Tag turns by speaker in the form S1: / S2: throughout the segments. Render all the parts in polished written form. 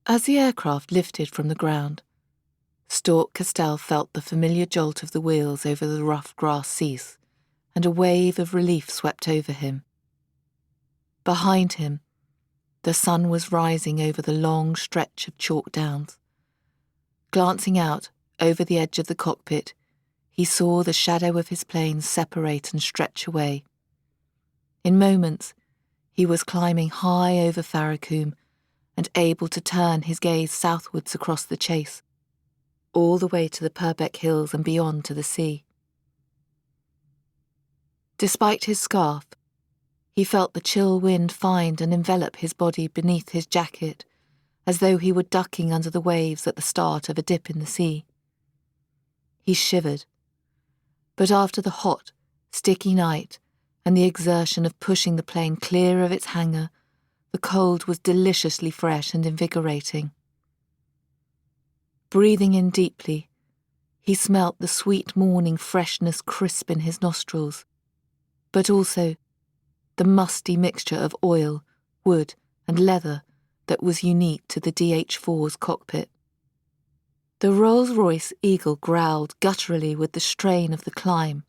S1: As the aircraft lifted from the ground, Castells felt the familiar jolt of the wheels over the rough grass cease, and a wave of relief swept over him. Behind him, the sun was rising over the long stretch of chalk downs. Glancing out over the edge of the cockpit, he saw the shadow of his plane separate and stretch away. In moments, he was climbing high over Farracombe and able to turn his gaze southwards across the chase, all the way to the Purbeck Hills and beyond to the sea. Despite his scarf, he felt the chill wind find and envelop his body beneath his jacket, as though he were ducking under the waves at the start of a dip in the sea. He shivered, but after the hot, sticky night and the exertion of pushing the plane clear of its hangar, the cold was deliciously fresh and invigorating. Breathing in deeply, he smelt the sweet morning freshness crisp in his nostrils, but also the musty mixture of oil, wood and leather that was unique to the DH-4's cockpit. The Rolls-Royce Eagle growled gutturally with the strain of the climb,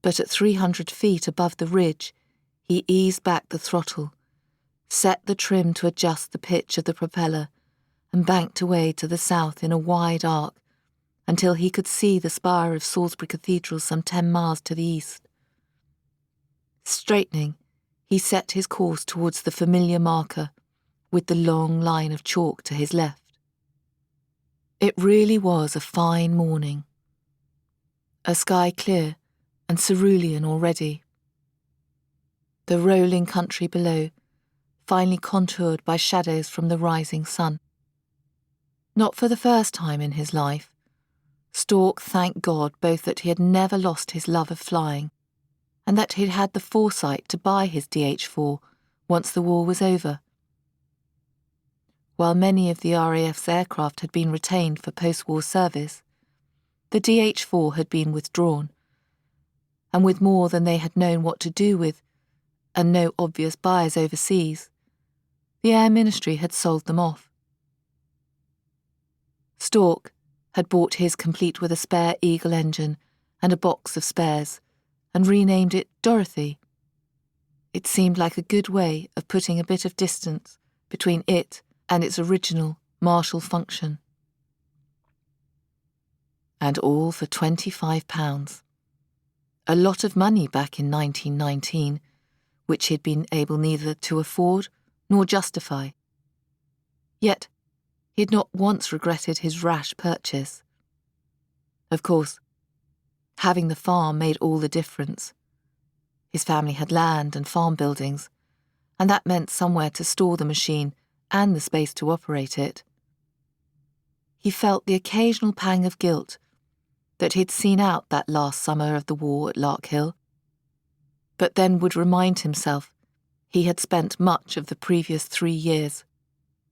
S1: but at 300 feet above the ridge, he eased back the throttle, set the trim to adjust the pitch of the propeller, and banked away to the south in a wide arc until he could see the spire of Salisbury Cathedral some 10 miles to the east. Straightening, he set his course towards the familiar marker, with the long line of chalk to his left. It really was a fine morning. A sky clear and cerulean already. The rolling country below, finely contoured by shadows from the rising sun. Not for the first time in his life, Stork thanked God both that he had never lost his love of flying, and that he'd had the foresight to buy his DH-4 once the war was over. While many of the RAF's aircraft had been retained for post-war service, the DH-4 had been withdrawn, and with more than they had known what to do with, and no obvious buyers overseas, the Air Ministry had sold them off. Stork had bought his complete with a spare Eagle engine and a box of spares, and renamed it Dorothy. It seemed like a good way of putting a bit of distance between it and its original martial function. And all for £25. A lot of money back in 1919, which he'd been able neither to afford nor justify. Yet, he had not once regretted his rash purchase. Of course, having the farm made all the difference. His family had land and farm buildings, and that meant somewhere to store the machine and the space to operate it. He felt the occasional pang of guilt that he'd seen out that last summer of the war at Larkhill, but then would remind himself he had spent much of the previous 3 years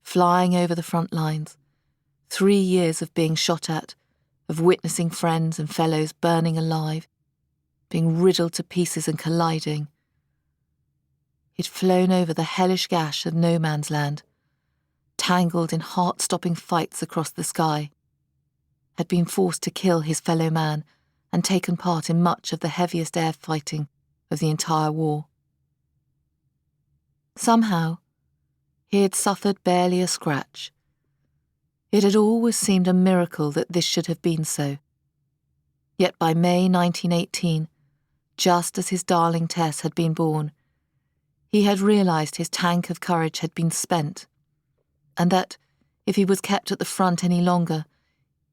S1: flying over the front lines, 3 years of being shot at, of witnessing friends and fellows burning alive, being riddled to pieces and colliding. He'd flown over the hellish gash of no man's land, tangled in heart-stopping fights across the sky, had been forced to kill his fellow man and taken part in much of the heaviest air fighting of the entire war. Somehow, he had suffered barely a scratch. It had always seemed a miracle that this should have been so. Yet by May 1918, just as his darling Tess had been born, he had realised his tank of courage had been spent, and that, if he was kept at the front any longer,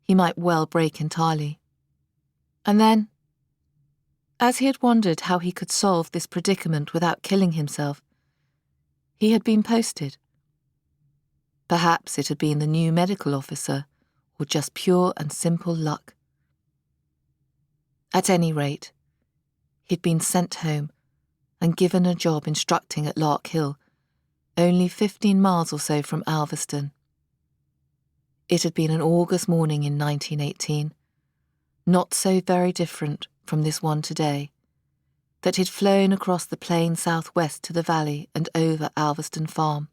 S1: he might well break entirely. And then, as he had wondered how he could solve this predicament without killing himself, he had been posted. Perhaps it had been the new medical officer, or just pure and simple luck. At any rate, he'd been sent home and given a job instructing at Larkhill, only 15 miles or so from Alvesdon. It had been an August morning in 1918, not so very different from this one today, that he'd flown across the plain southwest to the valley and over Alvesdon Farm.